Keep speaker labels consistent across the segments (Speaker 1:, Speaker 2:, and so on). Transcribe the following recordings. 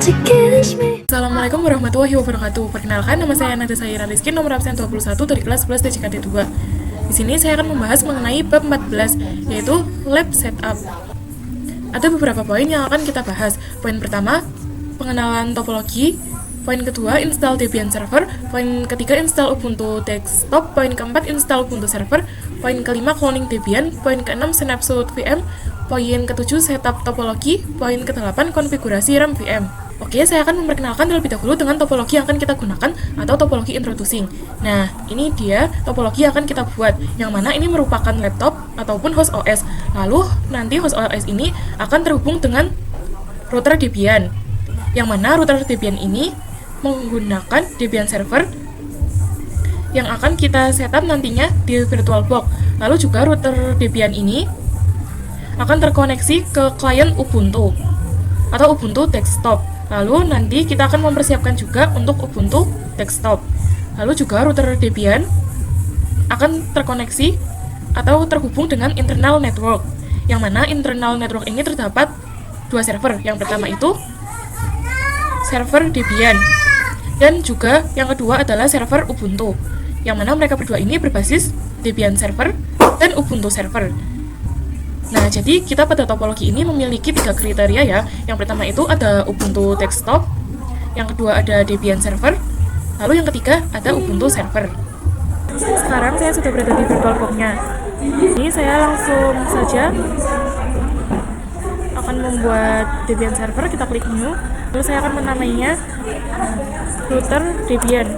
Speaker 1: Assalamualaikum warahmatullahi wabarakatuh. Perkenalkan, nama saya Nada Saira Rizky, nomor absen 21 dari kelas 11 DJKD 2. Di sini saya akan membahas mengenai bab 14, yaitu lab setup. Ada beberapa poin yang akan kita bahas. Poin pertama, pengenalan topologi. Poin kedua, install Debian server. Poin ketiga, install Ubuntu desktop. Poin keempat, install Ubuntu server. Poin kelima, cloning Debian. Poin keenam, snapshot VM. Poin ketujuh, setup topologi. Poin kedelapan, konfigurasi RAM VM. Oke, saya akan memperkenalkan terlebih dahulu dengan topologi yang akan kita gunakan atau topologi introducing. Nah, ini dia topologi yang akan kita buat, yang mana ini merupakan laptop ataupun host OS. Lalu, nanti host OS ini akan terhubung dengan router Debian, yang mana router Debian ini menggunakan Debian server yang akan kita setup nantinya di VirtualBox. Lalu juga router Debian ini akan terkoneksi ke klien Ubuntu atau Ubuntu desktop. Lalu nanti kita akan mempersiapkan juga untuk Ubuntu desktop. Lalu juga router Debian akan terkoneksi atau terhubung dengan internal network, yang mana internal network ini terdapat dua server. Yang pertama itu server Debian, dan juga yang kedua adalah server Ubuntu, yang mana mereka berdua ini berbasis Debian server dan Ubuntu server. Nah, jadi kita pada topologi ini memiliki tiga kriteria ya. Yang pertama itu ada Ubuntu desktop, yang kedua ada Debian server, lalu yang ketiga ada Ubuntu server. Sekarang saya sudah berada di VirtualBox-nya. Ini saya langsung saja akan membuat Debian server. Kita klik new, lalu saya akan menamainya router Debian.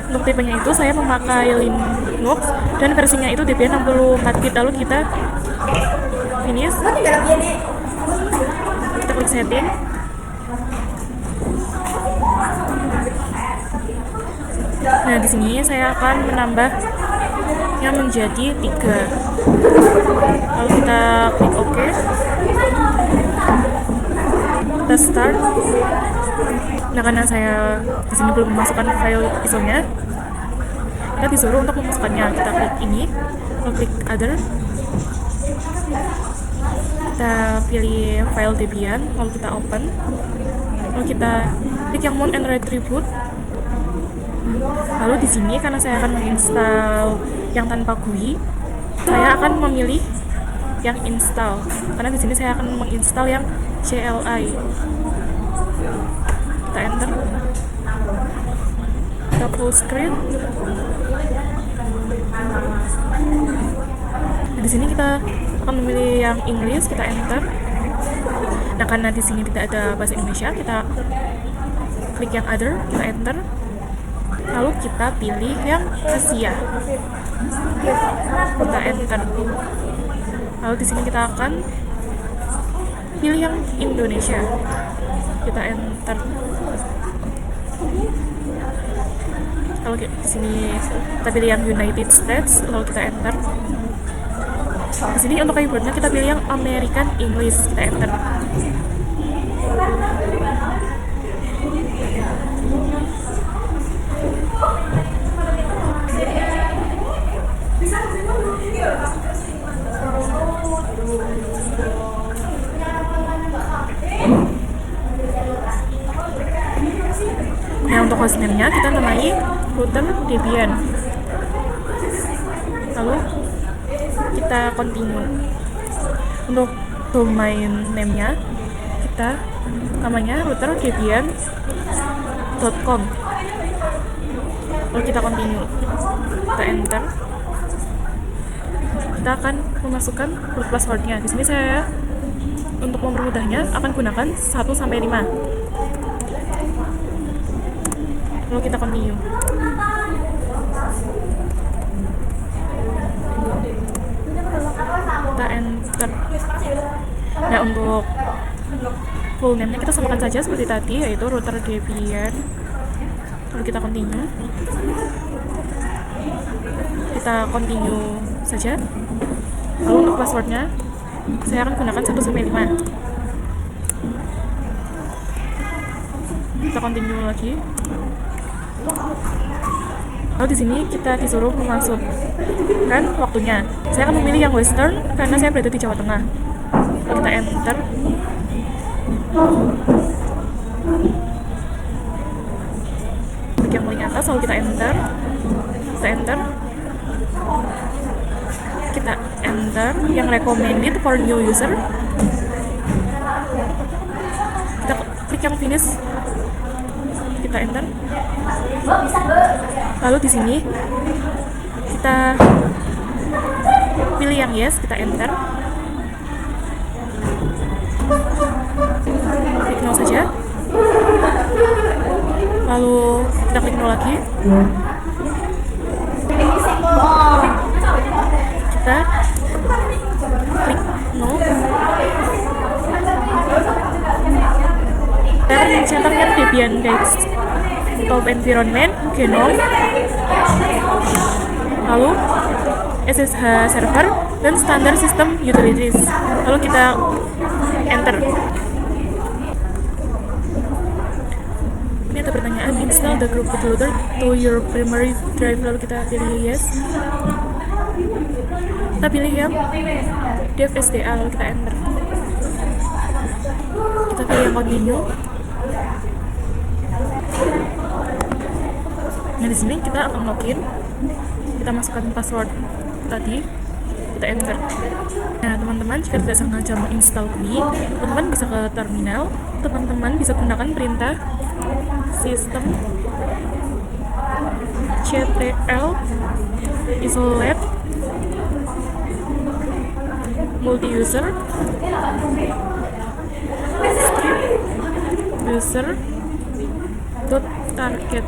Speaker 1: Untuk tipenya itu saya memakai Linux dan versinya itu Debian 64 bit. Lalu kita finish, kita klik setting. Nah, di sini saya akan menambahnya menjadi 3. Lalu kita klik OK. Kita start. Nah, karena saya di sini belum memasukkan file ISO-nya, kita disuruh untuk memasukkannya. Kita klik ini, lalu klik other. Kita pilih file Debian, lalu kita open. Lalu kita klik yang mount and retribute. Lalu di sini karena saya akan menginstal yang tanpa GUI, saya akan memilih yang install. Karena di sini saya akan menginstal yang CLI. Kita enter, kita full screen. Nah, di sini kita akan memilih yang English, kita enter. Nah, karena di sini tidak ada bahasa Indonesia, kita klik yang other, kita enter. Lalu kita pilih yang Asia, kita enter. Lalu di sini kita akan pilih yang Indonesia, kita enter. Kalau di sini kita pilih yang United States, lalu kita enter. Di sini untuk keyboardnya kita pilih yang American English, kita enter. Nah, untuk hostname-nya kita namai router Debian. Lalu kita continue. Untuk domain name-nya kita namanya router debian.com. Lalu kita continue. Kita enter. Kita akan memasukkan root password-nya. Di sini saya untuk mempermudahnya akan gunakan 1 sampai 5. Lalu kita continue. Kita enter. Nah, untuk full name-nya kita samakan saja seperti tadi, yaitu router Debian. Lalu kita continue. Kita continue saja. Lalu untuk passwordnya saya akan gunakan 1 sampai 5. Kita continue lagi. Lalu di sini kita disuruh memasukkan waktunya. Saya akan memilih yang Western karena saya berada di Jawa Tengah. Kita enter. Klik yang paling atas, lalu kita enter, kita enter yang recommended for new user, kita klik yang finish, kita enter, lalu di sini kita pilih yang yes, kita enter, klik no saja, lalu kita klik no lagi, kita klik no, kita centernya Debian desktop environment, genome, lalu SSH server dan standard system utilities, lalu kita enter. Ini ada pertanyaan, install the group bootloader to your primary drive, lalu kita pilih yes, kita pilih yang dev SDA, lalu kita enter, kita pilih yang continue. Nah, di sini kita akan login, kita masukkan password tadi, kita enter. Nah, teman-teman, jika tidak sengaja menginstal GUI, teman-teman bisa ke terminal, teman-teman bisa gunakan perintah system ctl isolate multi user script user .target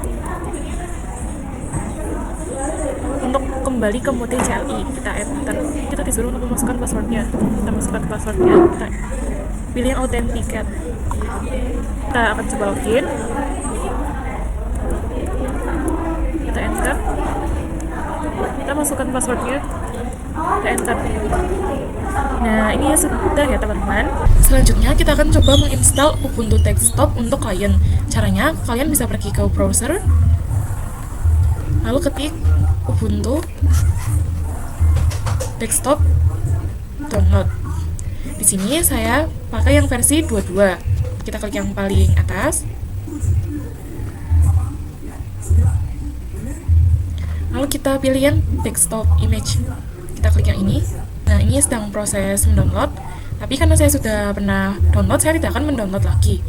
Speaker 1: untuk kembali ke mode CLI. Kita enter, kita disuruh untuk memasukkan passwordnya, kita masukkan passwordnya, kita pilih yang authenticate, kita akan coba login, kita enter, kita masukkan passwordnya, kita enter. Nah, ini ya sudah ya teman-teman. Selanjutnya kita akan coba menginstal Ubuntu Desktop untuk klien. Caranya, kalian bisa pergi ke browser, lalu ketik Ubuntu Desktop download. Di sini saya pakai yang versi 22. Kita klik yang paling atas, lalu kita pilih yang desktop image, kita klik yang ini. Nah, ini sedang proses mendownload, tapi karena saya sudah pernah download, saya tidak akan mendownload lagi.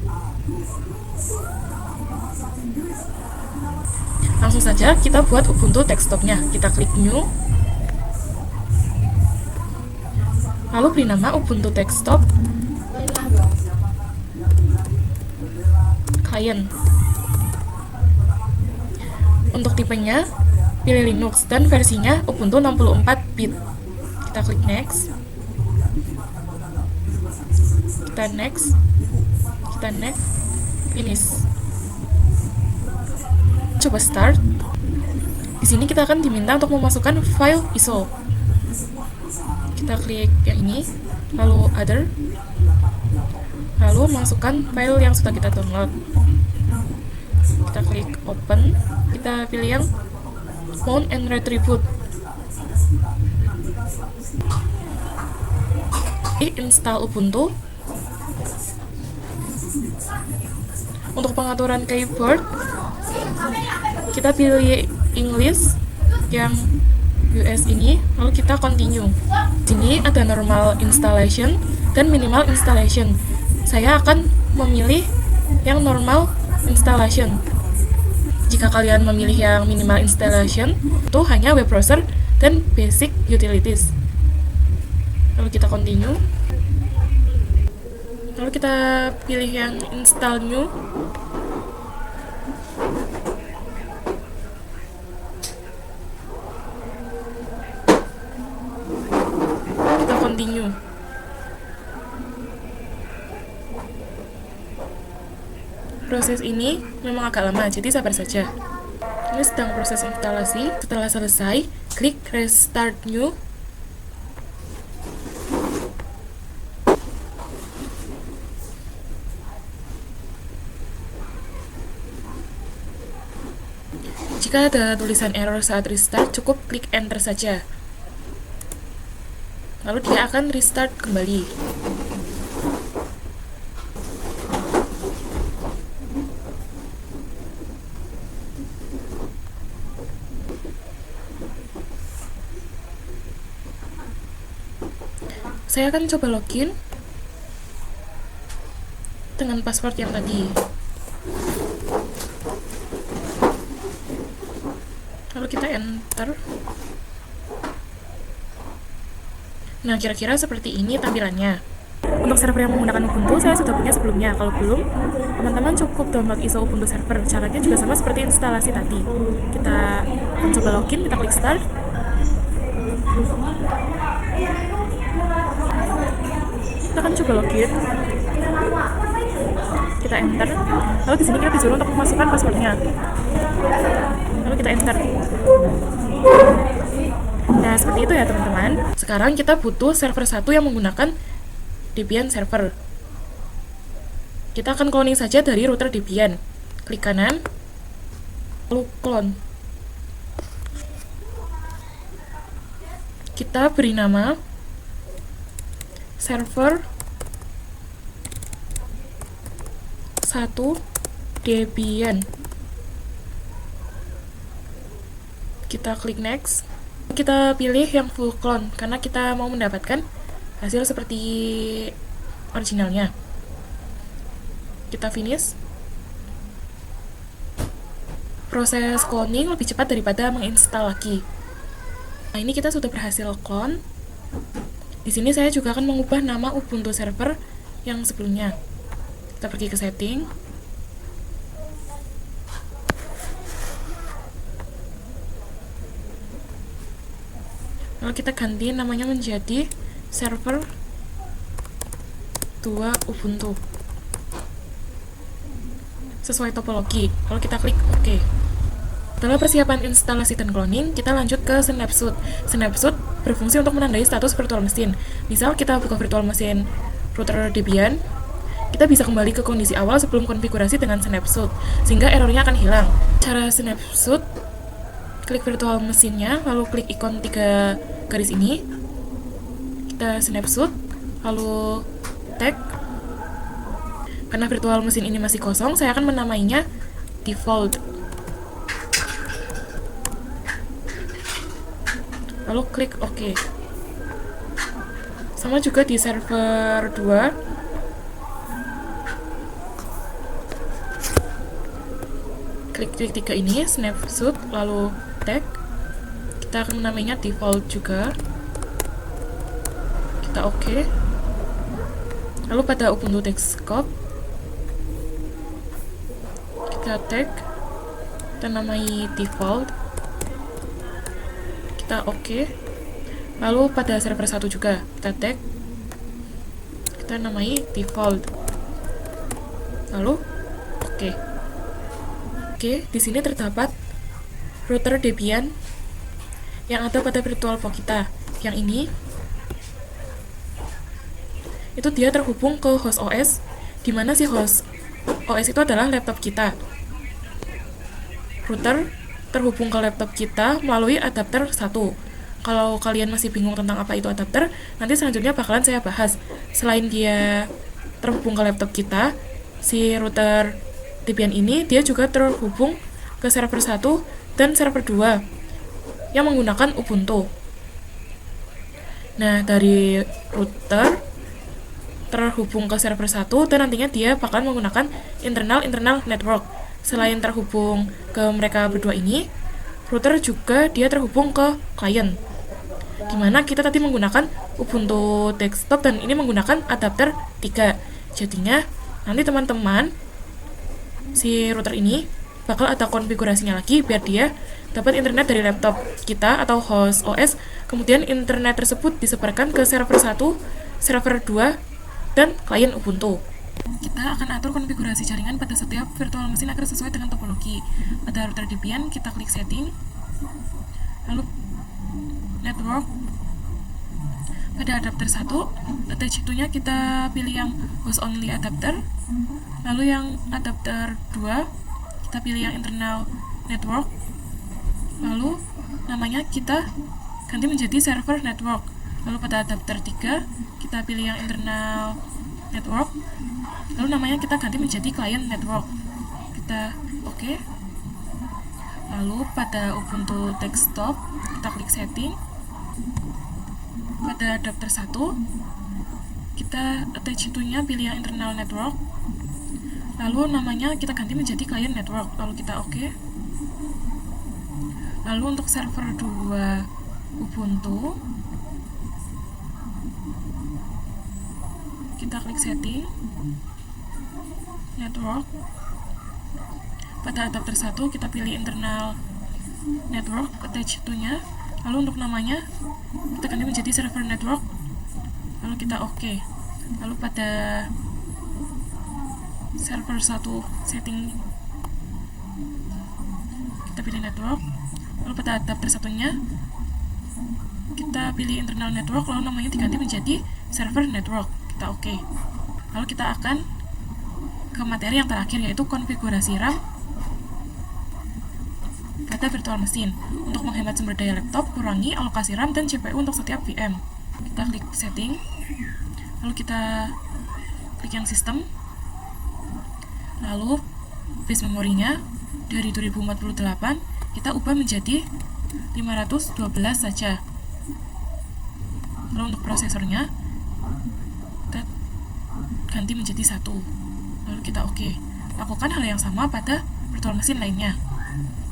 Speaker 1: Langsung saja kita buat Ubuntu desktopnya, kita klik new, lalu beri nama Ubuntu Desktop Client. Untuk tipenya pilih Linux dan versinya Ubuntu 64 bit. Kita klik next, kita next, finish. Coba start. Di sini kita akan diminta untuk memasukkan file ISO. Kita klik yang ini, lalu other, lalu masukkan file yang sudah kita download. Kita klik open, kita pilih yang mount and retrieve. Install Ubuntu. Untuk pengaturan keyboard, kita pilih English yang US ini, lalu kita continue. Sini ada normal installation dan minimal installation. Saya akan memilih yang normal installation. Jika kalian memilih yang minimal installation, itu hanya web browser dan basic utilities. Lalu kita continue, lalu kita pilih yang install new, kita continue. Proses ini memang agak lama, jadi sabar saja. Ini sedang proses instalasi. Setelah selesai, klik restart new. Jika ada tulisan error saat restart, cukup klik enter saja. Lalu dia akan restart kembali. Saya akan coba login dengan password yang tadi. Lalu kita enter. Nah, kira-kira seperti ini tampilannya. Untuk server yang menggunakan Ubuntu, saya sudah punya sebelumnya. Kalau belum, teman-teman cukup download ISO Ubuntu server. Caranya juga sama seperti instalasi tadi. Kita akan coba login, kita klik start. Kita akan coba login. Kita enter. Lalu di sini kita disuruh untuk memasukkan passwordnya. Lalu kita enter. Nah, seperti itu ya teman-teman. Sekarang kita butuh server 1 yang menggunakan Debian server. Kita akan cloning saja dari router Debian. Klik kanan, lalu clone. Kita beri nama server 1 Debian. Kita klik next. Kita pilih yang full clone karena kita mau mendapatkan hasil seperti originalnya. Kita finish. Proses cloning lebih cepat daripada menginstal lagi. Nah, ini kita sudah berhasil clone. Di sini saya juga akan mengubah nama Ubuntu server yang sebelumnya. Kita pergi ke setting. Lalu kita ganti namanya menjadi server 2 Ubuntu sesuai topologi. Lalu kita klik OK. Setelah persiapan instalasi dan cloning, kita lanjut ke Snapshot. Snapshot berfungsi untuk menandai status virtual machine. Misal kita buka virtual machine router Debian, kita bisa kembali ke kondisi awal sebelum konfigurasi dengan Snapshot, sehingga errornya akan hilang. Cara Snapshot, klik virtual machine-nya, lalu klik ikon 3 garis ini, kita snapshot, lalu tag. Karena virtual mesin ini masih kosong, saya akan menamainya default. Lalu klik OK. Sama juga di server 2. Klik 3 ini, snapshot, lalu tag. Kita akan menamainya default juga. Kita OK. Lalu pada Ubuntu desktop, kita tag, kita namai default. Kita OK. Lalu pada server 1 juga, kita tag, kita namai default. Lalu OK. Oke, di sini terdapat router Debian yang ada pada VirtualBox kita. Yang ini itu dia terhubung ke host OS, di mana si host OS itu adalah laptop kita. Router terhubung ke laptop kita melalui adapter 1. Kalau kalian masih bingung tentang apa itu adapter, nanti selanjutnya bakalan saya bahas. Selain dia terhubung ke laptop kita, si router Debian ini dia juga terhubung ke server 1 dan server 2 yang menggunakan Ubuntu. Nah, dari router terhubung ke server 1 dan nantinya dia bakal menggunakan internal network. Selain terhubung ke mereka berdua ini, router juga dia terhubung ke klien, dimana kita tadi menggunakan Ubuntu desktop dan ini menggunakan adapter 3. Jadinya nanti teman-teman, si router ini bakal ada konfigurasinya lagi biar dia dapat internet dari laptop kita atau host OS, kemudian internet tersebut disebarkan ke server 1, server 2, dan klien Ubuntu. Kita akan atur konfigurasi jaringan pada setiap virtual machine agar sesuai dengan topologi. Pada router Debian, kita klik setting, lalu network. Pada adapter 1, attach to-nya kita pilih yang host only adapter, lalu yang adapter 2, kita pilih yang internal network, lalu namanya kita ganti menjadi server network. Lalu pada adapter 3 kita pilih yang internal network, lalu namanya kita ganti menjadi client network. Kita OK. Lalu pada Ubuntu desktop kita klik setting. Pada adapter 1 kita attach to-nya pilih yang internal network, lalu namanya kita ganti menjadi client network, lalu kita oke. Lalu untuk server 2 Ubuntu, kita klik setting, network. Pada adapter 1 kita pilih internal network, attach to-nya, lalu untuk namanya kita ganti menjadi server network, lalu kita oke. Lalu pada server 1 setting kita pilih network, lalu pada adapter satunya kita pilih internal network, lalu namanya diganti menjadi server network, kita oke. Lalu kita akan ke materi yang terakhir, yaitu konfigurasi RAM pada virtual machine. Untuk menghemat sumber daya laptop, kurangi alokasi RAM dan CPU untuk setiap VM. Kita klik setting, lalu kita klik yang sistem, lalu base memorinya dari 2048 kita ubah menjadi 512 saja. Lalu untuk prosesornya kita ganti menjadi 1, lalu kita oke. Lakukan hal yang sama pada virtual machine lainnya.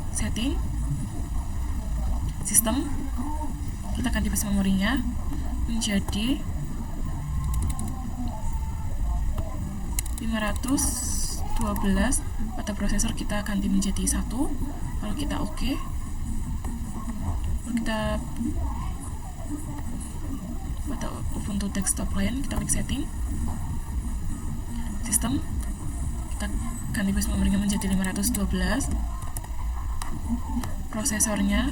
Speaker 1: Setting, sistem, kita ganti base memorinya menjadi 512, pada prosesor kita ganti menjadi 1, lalu kita oke. Lalu kita pada Ubuntu desktop client kita klik setting, sistem, kita ganti base memorinya menjadi 512, prosesornya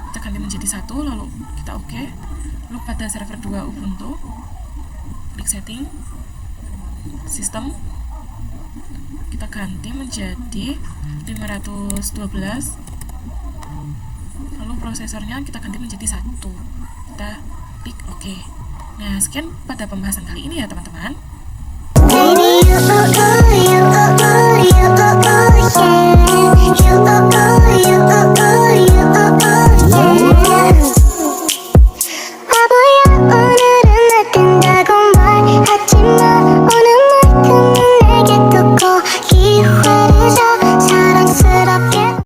Speaker 1: kita ganti menjadi 1, lalu kita oke. Lalu pada server 2 Ubuntu klik setting, sistem, kita ganti menjadi 512, lalu prosesornya kita ganti menjadi 1, kita klik oke. Nah, sekian pada pembahasan kali ini ya teman-teman.